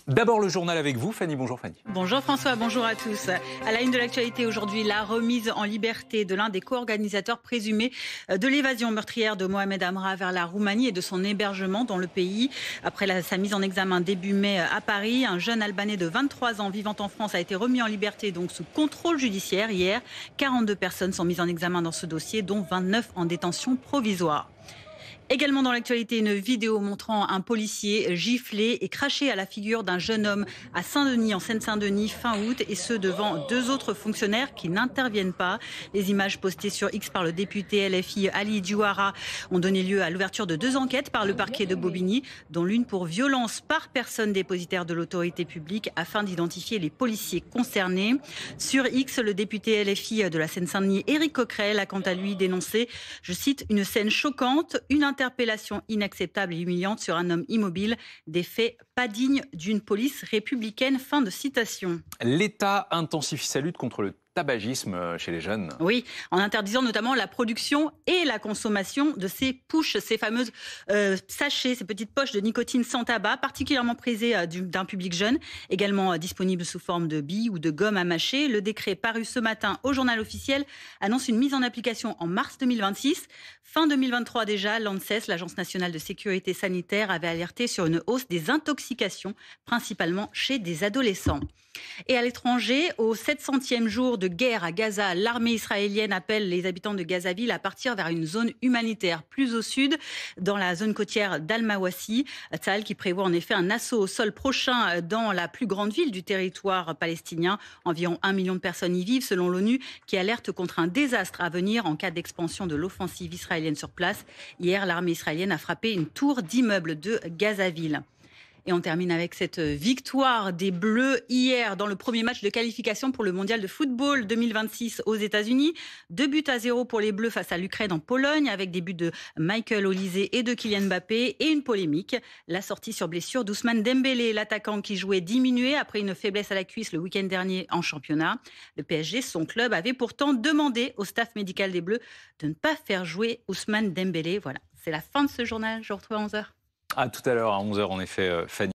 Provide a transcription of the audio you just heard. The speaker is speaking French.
D'abord le journal avec vous, Fanny. Bonjour Fanny. Bonjour François, bonjour à tous. À la une de l'actualité aujourd'hui, la remise en liberté de l'un des co-organisateurs présumés de l'évasion meurtrière de Mohamed Amra vers la Roumanie et de son hébergement dans le pays. Après sa mise en examen début mai à Paris, un jeune Albanais de 23 ans vivant en France a été remis en liberté donc sous contrôle judiciaire hier. 42 personnes sont mises en examen dans ce dossier, dont 29 en détention provisoire. Également dans l'actualité, une vidéo montrant un policier gifler et cracher à la figure d'un jeune homme à Saint-Denis, en Seine-Saint-Denis, fin août, et ce devant deux autres fonctionnaires qui n'interviennent pas. Les images postées sur X par le député LFI Ali Diouara ont donné lieu à l'ouverture de deux enquêtes par le parquet de Bobigny, dont l'une pour violence par personne dépositaire de l'autorité publique afin d'identifier les policiers concernés. Sur X, le député LFI de la Seine-Saint-Denis, Éric Coquerel, a quant à lui dénoncé, je cite, une scène choquante, une interpellation inacceptable et humiliante sur un homme immobile, des faits pas dignes d'une police républicaine. Fin de citation. L'État intensifie sa lutte contre le tabagisme chez les jeunes. Oui, en interdisant notamment la production et la consommation de ces pushs, ces fameuses sachets, ces petites poches de nicotine sans tabac, particulièrement prisées d'un public jeune, également disponibles sous forme de billes ou de gomme à mâcher. Le décret paru ce matin au journal officiel annonce une mise en application en mars 2026. Fin 2023 déjà, l'ANSES, l'Agence nationale de sécurité sanitaire, avait alerté sur une hausse des intoxications, principalement chez des adolescents. Et à l'étranger, au 700e jour de guerre à Gaza, l'armée israélienne appelle les habitants de Gazaville à partir vers une zone humanitaire plus au sud, dans la zone côtière d'Al-Mawassi. Tsahal qui prévoit en effet un assaut au sol prochain dans la plus grande ville du territoire palestinien. Environ 1 million de personnes y vivent selon l'ONU, qui alerte contre un désastre à venir en cas d'expansion de l'offensive israélienne sur place. Hier, l'armée israélienne a frappé une tour d'immeuble de Gazaville. Et on termine avec cette victoire des Bleus hier dans le premier match de qualification pour le mondial de football 2026 aux États-Unis. 2-0 pour les Bleus face à l'Ukraine en Pologne, avec des buts de Michael Olise et de Kylian Mbappé, et une polémique. La sortie sur blessure d'Ousmane Dembélé, l'attaquant qui jouait diminué après une faiblesse à la cuisse le week-end dernier en championnat. Le PSG, son club, avait pourtant demandé au staff médical des Bleus de ne pas faire jouer Ousmane Dembélé. Voilà, c'est la fin de ce journal. Je vous retrouve à 11h. À tout à l'heure, à 11h en effet, Fanny.